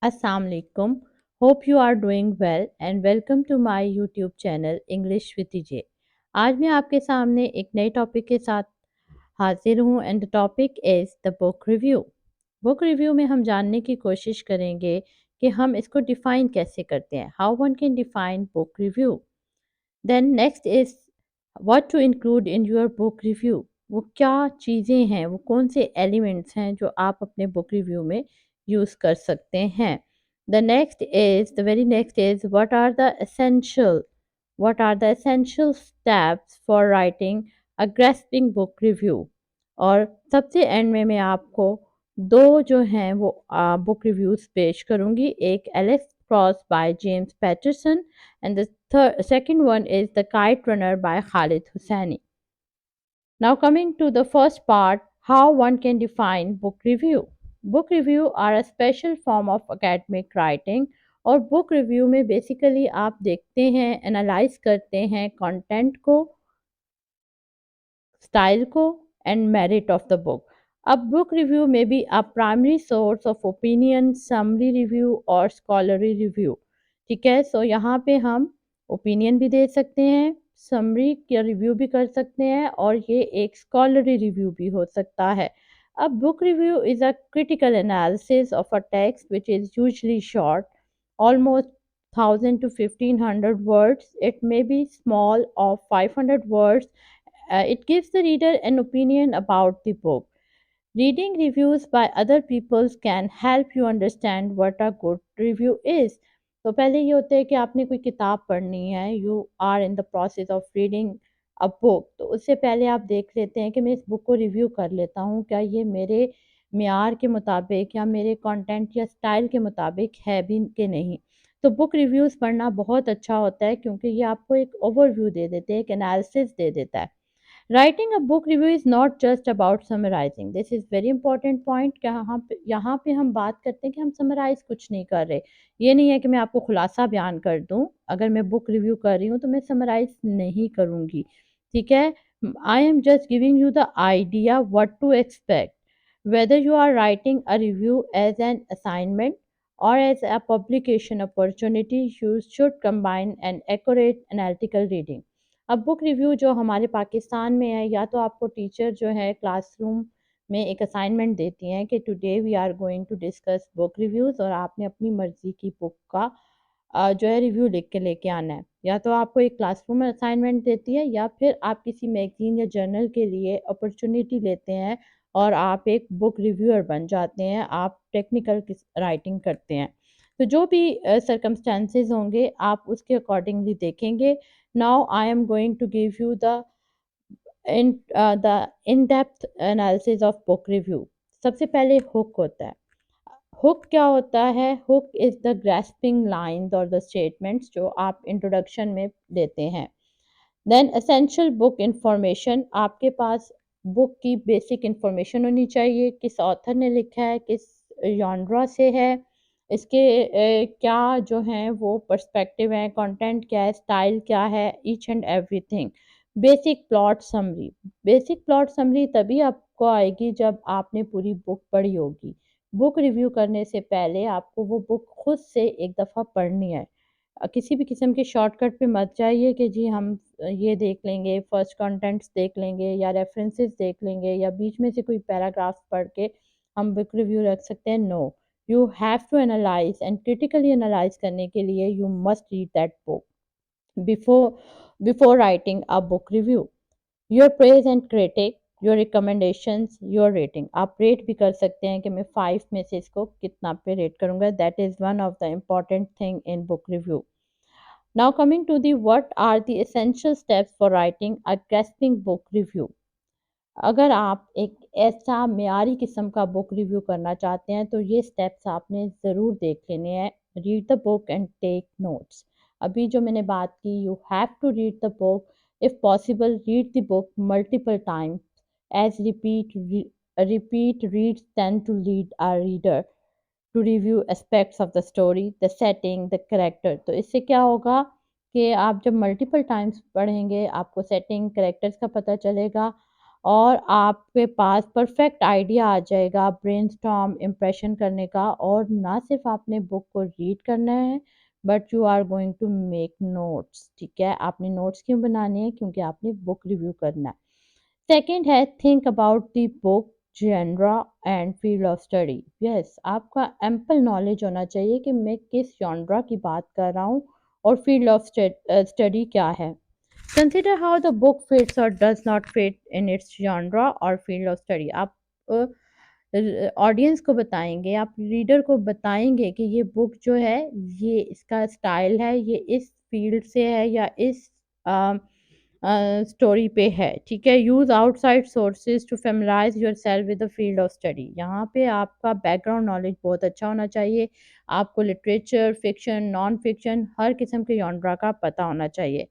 Assalamu alaikum. Hope you are doing well and welcome to my YouTube channel English with DJ. आज मैं आपके सामने एक नए टॉपिक के साथ हाजिर हूँ and the topic is the book review. Book review में हम जानने की कोशिश करेंगे कि हम इसको डिफ़ाइन कैसे करते हैं। How one can define book review. Then next is what to include in your book review. वो क्या चीज़ें हैं, वो कौन से एलिमेंट्स हैं जो आप अपने बुक रिव्यू में यूज़ कर सकते हैं। The next is what are the essential steps for writing a grasping book review. और सबसे एंड में मैं आपको दो जो हैं वो बुक रिव्यूज़ पेश करूँगी। एक Alex Cross by James Patterson and the second one is The Kite Runner by Khalid Hosseini. Now, coming to the first part, how one can define book review. Book review are a special form of academic writing और book review में basically आप देखते हैं, analyse करते हैं content को, style को and merit of the book. अब book review may be a primary source of opinion, summary review और scholarly review. ठीक है, सो यहाँ पे हम ओपिनियन भी दे सकते हैं, समरी का रिव्यू भी कर सकते हैं और ये एक स्कॉलरी रिव्यू भी हो सकता है। अब book review is a critical analysis of a text which is usually short, almost 1000 to 1500 words. It may be small of 500 words. It gives the reader an opinion about the book. Reading reviews by other people can help you understand what a good review is. तो पहले ये होता है कि आपने कोई किताब पढ़नी है, you are in the process of reading a book, तो उससे पहले आप देख लेते हैं कि मैं इस बुक को रिव्यू कर लेता हूँ, क्या ये मेरे मेयार के मुताबिक या मेरे कंटेंट या स्टाइल के मुताबिक है भी कि नहीं। तो बुक रिव्यूज़ पढ़ना बहुत अच्छा होता है क्योंकि ये आपको एक ओवरव्यू दे देते हैं, एक एनालिसिस दे देता है। Writing a book review is not just about summarising, this is very important point. यहाँ पे हम बात करते हैं कि हम समराइज कुछ नहीं कर रहे। ये नहीं है कि मैं आपको खुलासा बयान कर दूँ, अगर मैं बुक रिव्यू कर रही हूँ तो मैं समराइज नहीं करूँगी। ठीक है, I am just giving you the idea what to expect. Whether you are writing a review as an assignment or as a publication opportunity, you should combine an accurate analytical reading. अब book review जो हमारे पाकिस्तान में है, या तो आपको teacher जो है क्लासरूम में एक असाइनमेंट देती हैं कि today we are going to discuss book reviews और आपने अपनी मर्ज़ी की बुक का जो है रिव्यू लिख के लेके आना है। या तो आपको एक क्लासरूम में असाइनमेंट देती है या फिर आप किसी मैगज़ीन या जर्नल के लिए अपॉर्चुनिटी लेते हैं और आप एक बुक रिव्यूअर बन जाते हैं, आप टेक्निकल राइटिंग करते हैं। तो जो भी सर्कमस्टेंसेस होंगे आप उसके अकॉर्डिंगली देखेंगे। Now I am going to give you the in depth analysis of book review. सबसे पहले हुक होता है। हुक क्या होता है? Hook is the grasping lines और द स्टेटमेंट्स जो आप इंट्रोडक्शन में देते हैं। देन एसेंशियल बुक इंफॉर्मेशन, आपके पास बुक की बेसिक इंफॉर्मेशन होनी चाहिए, किस ऑथर ने लिखा है, किस जॉनरा से है, इसके क्या जो हैं वो पर्सपेक्टिव हैं, कंटेंट क्या है, स्टाइल क्या है, each and everything. Basic plot summary, basic plot summary तभी आपको आएगी जब आपने पूरी बुक पढ़ी होगी। बुक रिव्यू करने से पहले आपको वो बुक खुद से एक दफ़ा पढ़नी है। किसी भी किस्म के शॉर्टकट पे मत जाइए कि जी हम ये देख लेंगे, फर्स्ट कंटेंट्स देख लेंगे या रेफरेंसेस देख लेंगे या बीच में से कोई पैराग्राफ पढ़ के हम बुक रिव्यू रख सकते हैं। No, you have to analyse and critically analyse करने के लिए you must read that book before before writing a book review. Your praise and critique, your recommendations, your rating. आप रेट भी कर सकते हैं कि मैं 5 में से इसको कितना पे रेट करूँगा। That is one of the important thing in book review. Now coming to the what are the essential steps for writing a grasping book review. अगर आप एक ऐसा मेयारी किस्म का बुक रिव्यू करना चाहते हैं तो ये स्टेप्स आपने ज़रूर देख लेने हैं। Read the book and take notes. अभी जो मैंने बात की, you have to read the book, if possible read the book multiple times as repeat reads tend to lead a reader to review aspects of the story, the setting, the character. तो इससे क्या होगा कि आप जब multiple times पढ़ेंगे आपको setting, characters का पता चलेगा और आपके पास परफेक्ट आइडिया आ जाएगा ब्रेनस्टॉर्म इम्प्रेशन करने का। और ना सिर्फ आपने बुक को रीड करना है but you are going to make notes. ठीक है, आपने नोट्स क्यों बनाने हैं? क्योंकि आपने बुक रिव्यू करना है। सेकंड है think about the book genre and field of study. Yes, आपका एम्पल नॉलेज होना चाहिए कि मैं किस जॉनरा की बात कर रहा हूँ और फील्ड ऑफ स्टडी क्या है। Consider how the book fits or does not fit in its genre or field of study. आप ऑडियंस को बताएंगे, आप रीडर को बताएंगे कि ये बुक जो है, ये इसका स्टाइल है, ये इस फील्ड से है या इस स्टोरी पे है। ठीक है, use outside sources to familiarize your self with the field of study. यहाँ पे आपका बैकग्राउंड नॉलेज बहुत अच्छा होना चाहिए। आपको लिटरेचर, फिक्शन, नॉन फिक्शन, हर किस्म के जॉनरा का पता होना चाहिए।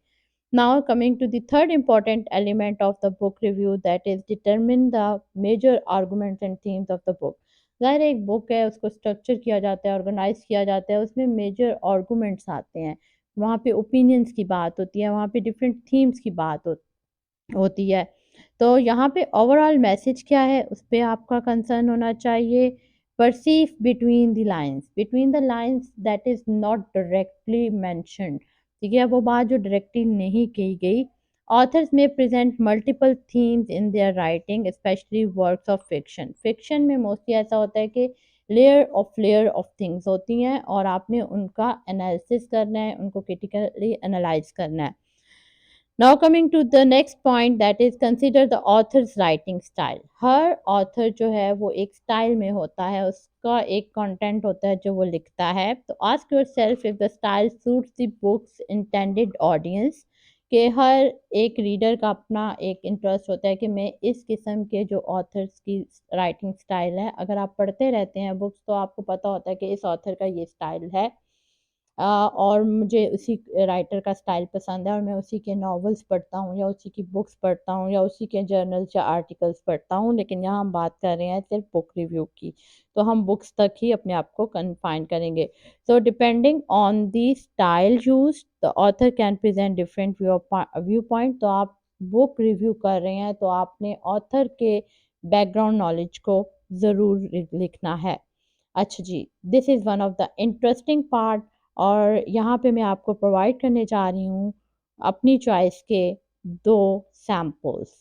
Now, coming to the third important element of the book review, that is determine the major arguments and themes of the book. ज़ाहिर है एक बुक है, उसको स्ट्रक्चर किया जाता है, ऑर्गेनाइज किया जाता है, उसमें मेजर आर्गूमेंट्स आते हैं, वहाँ पे ओपिनियंस की बात होती है, वहाँ पे डिफरेंट थीम्स की बात होती है। तो यहाँ पे ओवरऑल मैसेज क्या है उस पे आपका कंसर्न होना चाहिए। Perceive between the lines that is not directly mentioned. ठीक है, वो बात जो डायरेक्टली नहीं की गई। ऑथर्स में present multiple themes in their writing, specially works of fiction. Fiction में मोस्टली ऐसा होता है कि लेयर ऑफ थिंग्स होती हैं और आपने उनका एनालिसिस करना है, उनको क्रिटिकली एनालाइज करना है। Now coming to the next point, that is consider the author's writing style. Her author जो है वो एक style में होता है, उसका एक content होता है जो वो लिखता है। तो ask yourself if the style suits the book's intended audience। कि हर एक रीडर का अपना एक इंटरेस्ट होता है कि मैं इस किस्म के जो ऑथर्स की राइटिंग स्टाइल है, अगर आप पढ़ते रहते हैं बुक्स तो आपको पता होता है कि इस ऑथर का ये स्टाइल है। और मुझे उसी राइटर का स्टाइल पसंद है और मैं उसी के नॉवेल्स पढ़ता हूँ या उसी की बुक्स पढ़ता हूँ या उसी के जर्नल्स या आर्टिकल्स पढ़ता हूँ। लेकिन यहाँ हम बात कर रहे हैं सिर्फ बुक रिव्यू की, तो हम बुक्स तक ही अपने आप को कन्फाइन करेंगे। So depending on the style use the author can present different view point. तो आप बुक रिव्यू कर रहे हैं तो आपने ऑथर के बैकग्राउंड नॉलेज को ज़रूर लिखना है। अच्छा जी, this is one of the interesting part. और यहाँ पे मैं आपको प्रोवाइड करने जा रही हूँ अपनी चॉइस के दो सैम्पल्स।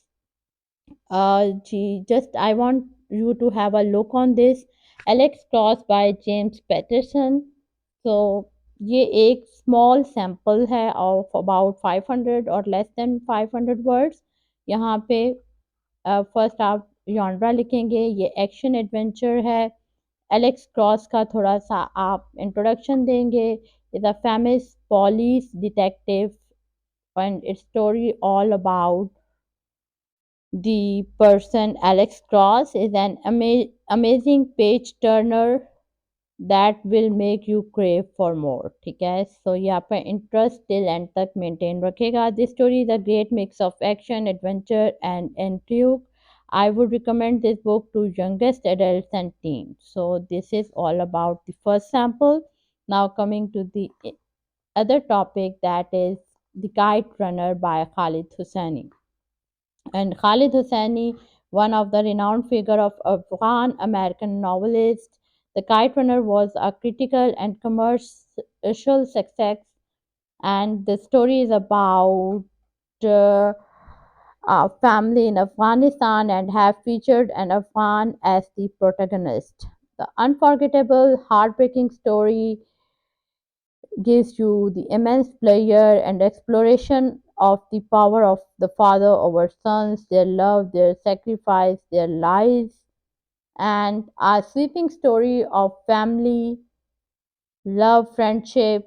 जी, just I want you to have a look on this. Alex Cross by James Patterson. तो ये एक स्मॉल सैम्पल है ऑफ अबाउट 500 और लेस देन 500 वर्ड्स। यहाँ पे फर्स्ट आप जॉनरा लिखेंगे, ये एक्शन एडवेंचर है। एलेक्स क्रॉस का थोड़ा सा आप इंट्रोडक्शन देंगे। Is a famous police detective and its story all about the person Alex Cross is an amazing page turner that will make you crave for more। ठीक है, सो ये आपका इंटरेस्ट टिल एंड तक मेंटेन रखेगा। This story is a great mix of action, adventure and intrigue. I would recommend this book to youngest adults and teens. So this is all about the first sample. Now coming to the other topic, that is The Kite Runner by Khalid Hosseini. And Khalid Hosseini, one of the renowned figure of Afghan American novelist, The Kite Runner was a critical and commercial success, and the story is about uh, a family in Afghanistan and have featured an Afghan as the protagonist. The unforgettable, heartbreaking story gives you the immense pleasure and exploration of the power of the father over sons, their love, their sacrifice, their lives, and a sweeping story of family, love, friendship.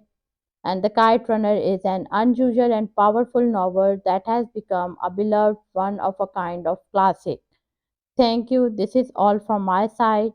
And The Kite Runner is an unusual and powerful novel that has become a beloved one of a kind of classic. Thank you. This is all from my side.